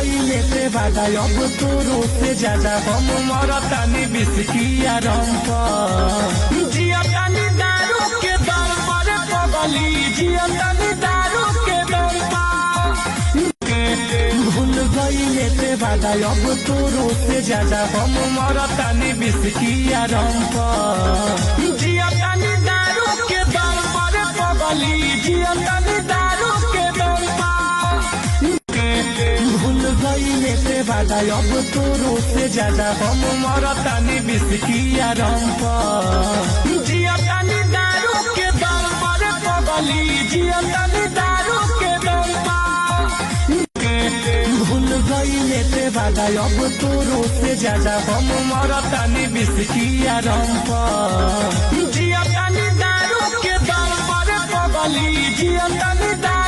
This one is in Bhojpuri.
गईले ते बादाय अब तोरो से ज्यादा हम मरतानी बिस्किया रंप जियतानी दारू के दम पर पगली जियतानी दारू के दम पर भूल गईले ते बादाय अब तोरो से ज्यादा हम मरतानी बिस्किया रंप जियतानी दारू के दम पर पगली जियतानी दारू के दम भूल गईले ते बादाय अब तोरो से ज्यादा हम मरतानी बिस्किया रंप जियतानी दारू के दम पर पगली जियतानी दारू के दम भूल गईले ते बादाय अब तोरो से ज्यादा हम मरतानी बिस्किया रंप जियतानी दारू के दम पर पगली जियतानी दारू